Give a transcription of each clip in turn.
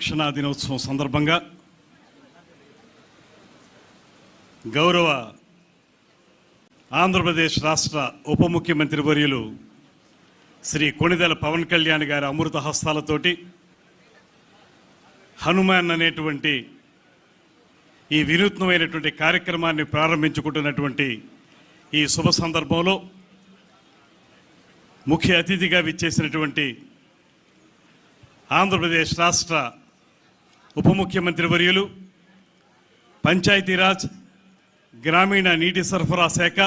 సంరక్షణ దినోత్సవం సందర్భంగా గౌరవ ఆంధ్రప్రదేశ్ రాష్ట్ర ఉప ముఖ్యమంత్రి వర్యులు శ్రీ కొణిదెల పవన్ కళ్యాణ్ గారి అమృత హస్తాలతోటి హనుమాన్ అనేటువంటి ఈ వినూత్నమైనటువంటి కార్యక్రమాన్ని ప్రారంభించుకుంటున్నటువంటి ఈ శుభ సందర్భంలో ముఖ్య అతిథిగా విచ్చేసినటువంటి ఆంధ్రప్రదేశ్ రాష్ట్ర ఉప ముఖ్యమంత్రి వర్యులు పంచాయతీరాజ్ గ్రామీణ నీటి సరఫరా శాఖ,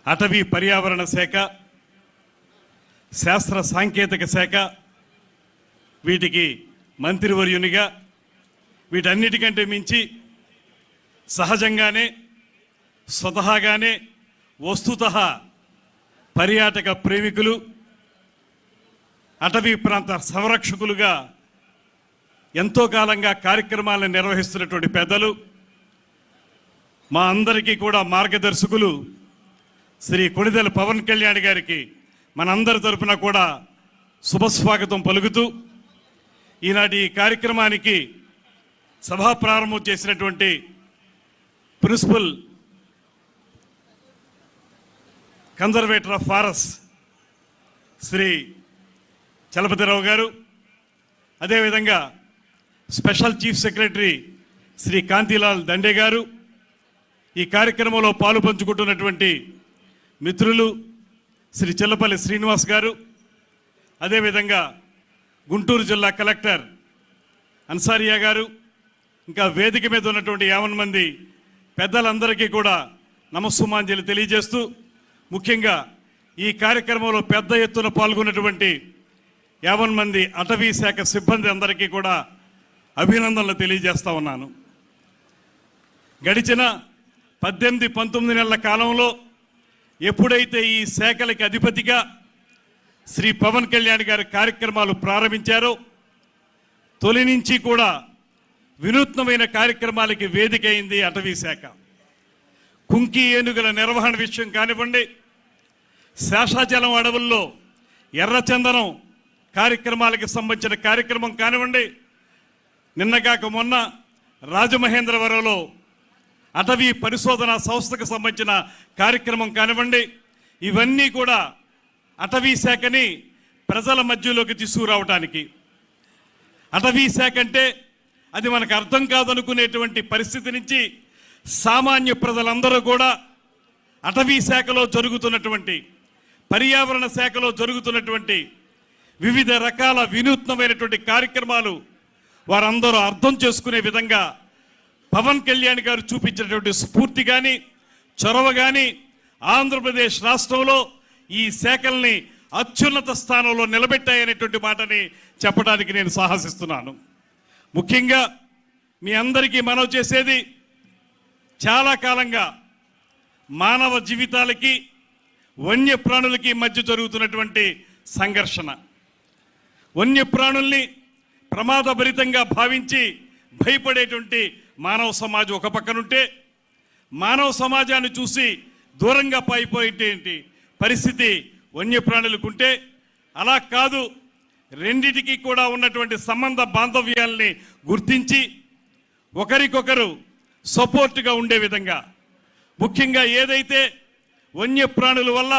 అటవీ పర్యావరణ శాఖ, శాస్త్ర సాంకేతిక శాఖ వీటికి మంత్రివర్యునిగా, వీటన్నిటికంటే మించి సహజంగానే స్వతహాగానే వస్తుతః పర్యాటక ప్రేమికులు, అటవీ ప్రాంత సంరక్షకులుగా ఎంతో కాలంగా కార్యక్రమాలను నిర్వహిస్తున్నటువంటి పెద్దలు, మా అందరికీ కూడా మార్గదర్శకులు శ్రీ కొణిదెల పవన్ కళ్యాణ్ గారికి మనందరి తరపున కూడా శుభస్వాగతం పలుకుతూ ఈనాటి ఈ కార్యక్రమానికి సభా ప్రారంభం చేసినటువంటి principal conservator of forest Shri Chalapathirao గారు, అదేవిధంగా special chief secretary Shri Kantilal Dande గారు, ఈ కార్యక్రమంలో పాలు పంచుకుంటున్నటువంటి మిత్రులు శ్రీ చెల్లపల్లి శ్రీనివాస్ గారు, అదేవిధంగా గుంటూరు జిల్లా కలెక్టర్ అన్సారియా గారు, ఇంకా వేదిక మీద ఉన్నటువంటి 50 మంది పెద్దలందరికీ కూడా నమస్సుమాంజలి తెలియజేస్తూ, ముఖ్యంగా ఈ కార్యక్రమంలో పెద్ద ఎత్తున పాల్గొన్నటువంటి 50 మంది అటవీ శాఖ సిబ్బంది అందరికీ కూడా అభినందనలు తెలియజేస్తా ఉన్నాను. గడిచిన 18-19 నెలల కాలంలో ఎప్పుడైతే ఈ శాఖలకి అధిపతిగా శ్రీ పవన్ కళ్యాణ్ గారి కార్యక్రమాలు ప్రారంభించారో తొలి నుంచి కూడా వినూత్నమైన కార్యక్రమాలకి వేదిక అయింది అటవీ శాఖ. కుంకి ఏనుగుల నిర్వహణ విషయం కానివ్వండి, శేషాచలం అడవుల్లో ఎర్రచందనం కార్యక్రమాలకు సంబంధించిన కార్యక్రమం కానివ్వండి, నిన్నగాక మొన్న రాజమహేంద్రవరంలో అటవీ పరిశోధన సంస్థకు సంబంధించిన కార్యక్రమం కానివ్వండి, ఇవన్నీ కూడా అటవీ శాఖని ప్రజల మధ్యలోకి తీసుకురావడానికి, అటవీ శాఖ అంటే అది మనకు అర్థం కాదనుకునేటువంటి పరిస్థితి నుంచి సామాన్య ప్రజలందరూ కూడా అటవీ శాఖలో జరుగుతున్నటువంటి, పర్యావరణ శాఖలో జరుగుతున్నటువంటి వివిధ రకాల వినూత్నమైనటువంటి కార్యక్రమాలు వారందరూ అర్థం చేసుకునే విధంగా పవన్ కళ్యాణ్ గారు చూపించినటువంటి స్ఫూర్తి కానీ చొరవ కానీ ఆంధ్రప్రదేశ్ రాష్ట్రంలో ఈ శాఖల్ని అత్యున్నత స్థానంలో నిలబెట్టాయనేటువంటి మాటని చెప్పడానికి నేను సాహసిస్తున్నాను. ముఖ్యంగా మీ అందరికీ మనవి చేసేది, చాలా కాలంగా మానవ జీవితాలకి వన్యప్రాణులకి మధ్య జరుగుతున్నటువంటి సంఘర్షణ, వన్యప్రాణుల్ని ప్రమాదభరితంగా భావించి భయపడేటువంటి మానవ సమాజం ఒక పక్కనుంటే, మానవ సమాజాన్ని చూసి దూరంగా పారిపోయేటువంటి పరిస్థితి వన్యప్రాణులకుంటే, అలా కాదు రెండిటికి కూడా ఉన్నటువంటి సంబంధ బాంధవ్యాల్ని గుర్తించి ఒకరికొకరు సపోర్ట్గా ఉండే విధంగా, ముఖ్యంగా ఏదైతే వన్యప్రాణుల వల్ల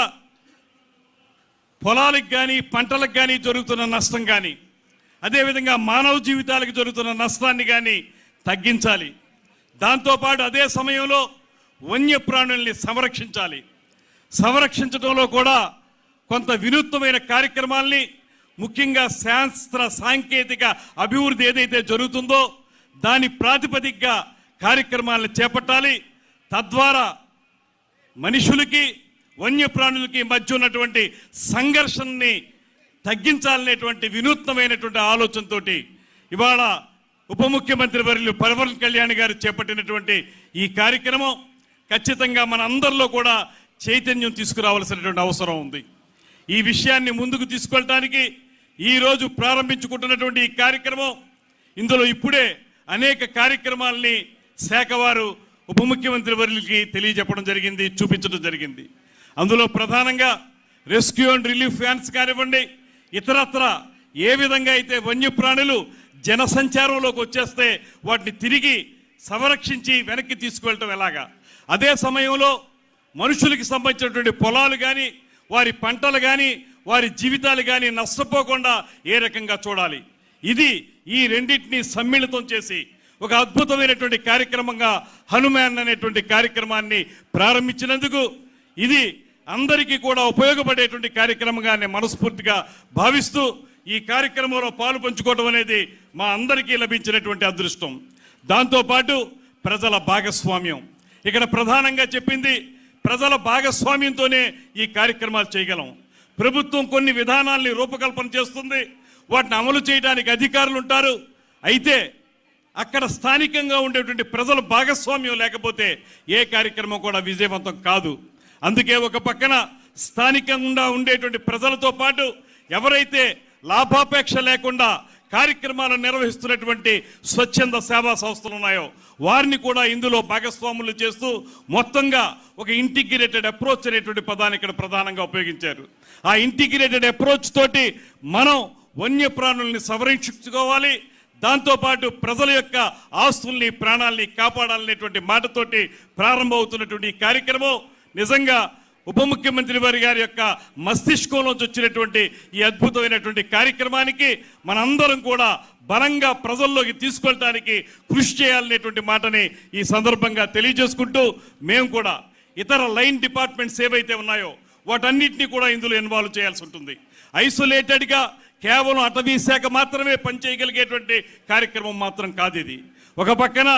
పొలాలకు కానీ పంటలకు కానీ జరుగుతున్న నష్టం కానీ, అదేవిధంగా మానవ జీవితాలకు జరుగుతున్న నష్టాన్ని కానీ తగ్గించాలి. దాంతోపాటు అదే సమయంలో వన్యప్రాణుల్ని సంరక్షించాలి. సంరక్షించడంలో కూడా కొంత వినూత్నమైన కార్యక్రమాల్ని, ముఖ్యంగా శాస్త్ర సాంకేతిక అభివృద్ధి ఏదైతే జరుగుతుందో దాని ప్రాతిపదికగా కార్యక్రమాలను చేపట్టాలి. తద్వారా మనుషులకి వన్యప్రాణులకి మధ్య ఉన్నటువంటి సంఘర్షణని తగ్గించాలనేటువంటి వినూత్నమైనటువంటి ఆలోచనతో ఇవాళ ఉప ముఖ్యమంత్రి వర్యులు పవన్ కళ్యాణ్ గారు చేపట్టినటువంటి ఈ కార్యక్రమం ఖచ్చితంగా మన అందరిలో కూడా చైతన్యం తీసుకురావాల్సినటువంటి అవసరం ఉంది. ఈ విషయాన్ని ముందుకు తీసుకెళ్ళడానికి ఈరోజు ప్రారంభించుకుంటున్నటువంటి ఈ కార్యక్రమం, ఇందులో ఇప్పుడే అనేక కార్యక్రమాలని శాఖ వారు ఉప ముఖ్యమంత్రి వర్యులకి తెలియజెప్పడం జరిగింది, చూపించడం జరిగింది. అందులో ప్రధానంగా రెస్క్యూ అండ్ రిలీఫ్ వ్యాన్స్ కానివ్వండి, ఇతరత్ర ఏ విధంగా అయితే వన్యప్రాణులు జనసంచారంలోకి వచ్చేస్తే వాటిని తిరిగి సంరక్షించి వెనక్కి తీసుకువెళ్ళటం ఎలాగా? అదే సమయంలో మనుషులకి సంబంధించినటువంటి పొలాలు కానీ, వారి పంటలు కానీ, వారి జీవితాలు కానీ నష్టపోకుండా ఏ రకంగా చూడాలి? ఇది ఈ రెండింటినీ సమ్మిళితం చేసి ఒక అద్భుతమైనటువంటి కార్యక్రమంగా హనుమాన్ అనేటువంటి కార్యక్రమాన్ని ప్రారంభించినందుకు ఇది అందరికీ కూడా ఉపయోగపడేటువంటి కార్యక్రమంగా నేను మనస్ఫూర్తిగా భావిస్తూ ఈ కార్యక్రమంలో పాలు పంచుకోవడం అనేది మా అందరికీ లభించినటువంటి అదృష్టం. దాంతోపాటు ప్రజల భాగస్వామ్యం ఇక్కడ ప్రధానంగా చెప్పింది. ప్రజల భాగస్వామ్యంతోనే ఈ కార్యక్రమాలు చేయగలం. ప్రభుత్వం కొన్ని విధానాల్ని రూపకల్పన చేస్తుంది, వాటిని అమలు చేయడానికి అధికారులు ఉంటారు. అయితే అక్కడ స్థానికంగా ఉండేటువంటి ప్రజల భాగస్వామ్యం లేకపోతే ఏ కార్యక్రమం కూడా విజయవంతం కాదు. అందుకే ఒక పక్కన స్థానికంగా ఉండేటువంటి ప్రజలతో పాటు ఎవరైతే లాభాపేక్ష లేకుండా కార్యక్రమాలను నిర్వహిస్తున్నటువంటి స్వచ్ఛంద సేవా సంస్థలు ఉన్నాయో వారిని కూడా ఇందులో భాగస్వాములు చేస్తూ మొత్తంగా ఒక ఇంటిగ్రేటెడ్ అప్రోచ్ అనేటువంటి పదాన్ని ఇక్కడ ప్రధానంగా ఉపయోగించారు. ఆ ఇంటిగ్రేటెడ్ అప్రోచ్ తోటి మనం వన్యప్రాణుల్ని సంరక్షించుకోవాలి, దాంతోపాటు ప్రజల యొక్క ఆస్తుల్ని ప్రాణాలని కాపాడాలనేటువంటి మాటతోటి ప్రారంభమవుతున్నటువంటి ఈ కార్యక్రమం నిజంగా ఉప ముఖ్యమంత్రి వారి గారి యొక్క మస్తిష్కంలోంచి వచ్చినటువంటి ఈ అద్భుతమైనటువంటి కార్యక్రమానికి మనందరం కూడా బలంగా ప్రజల్లోకి తీసుకెళ్ళడానికి కృషి చేయాలనేటువంటి మాటని ఈ సందర్భంగా తెలియజేసుకుంటూ మేము కూడా ఇతర లైన్ డిపార్ట్మెంట్స్ ఏవైతే ఉన్నాయో వాటన్నిటినీ కూడా ఇందులో ఇన్వాల్వ్ చేయాల్సి ఉంటుంది. ఐసోలేటెడ్గా కేవలం అటవీ శాఖ మాత్రమే పనిచేయగలిగేటువంటి కార్యక్రమం మాత్రం కాదు ఇది. ఒక పక్కన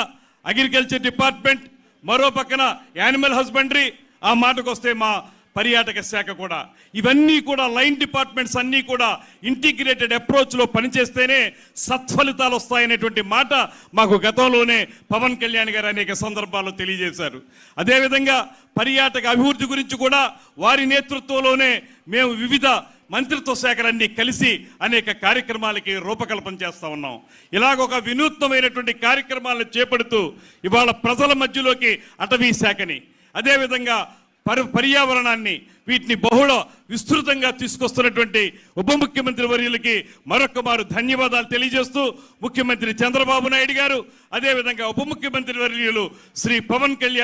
అగ్రికల్చర్ డిపార్ట్మెంట్, మరో పక్కన యానిమల్ హస్బెండరీ, ఆ మాటకు వస్తే మా పర్యాటక శాఖ కూడా, ఇవన్నీ కూడా లైన్ డిపార్ట్మెంట్స్ అన్నీ కూడా ఇంటిగ్రేటెడ్ అప్రోచ్లో పనిచేస్తేనే సత్ఫలితాలు వస్తాయనేటువంటి మాట మాకు గతంలోనే పవన్ కళ్యాణ్ గారు అనేక సందర్భాల్లో తెలియజేశారు. అదేవిధంగా పర్యాటక అభివృద్ధి గురించి కూడా వారి నేతృత్వంలోనే మేము వివిధ మంత్రిత్వ శాఖలన్నీ కలిసి అనేక కార్యక్రమాలకి రూపకల్పన చేస్తూ ఉన్నాం. ఇలాగ ఒక వినూత్నమైనటువంటి కార్యక్రమాలను చేపడుతూ ఇవాళ ప్రజల మధ్యలోకి అటవీ శాఖని, అదేవిధంగా పర్యావరణాన్ని, వీటిని బహుళ విస్తృతంగా తీసుకొస్తున్నటువంటి ఉప ముఖ్యమంత్రి వర్యులకి మరొక మారు ధన్యవాదాలు తెలియజేస్తూ ముఖ్యమంత్రి చంద్రబాబు నాయుడు గారు, అదేవిధంగా ఉప ముఖ్యమంత్రి వర్యులు శ్రీ పవన్ కళ్యాణ్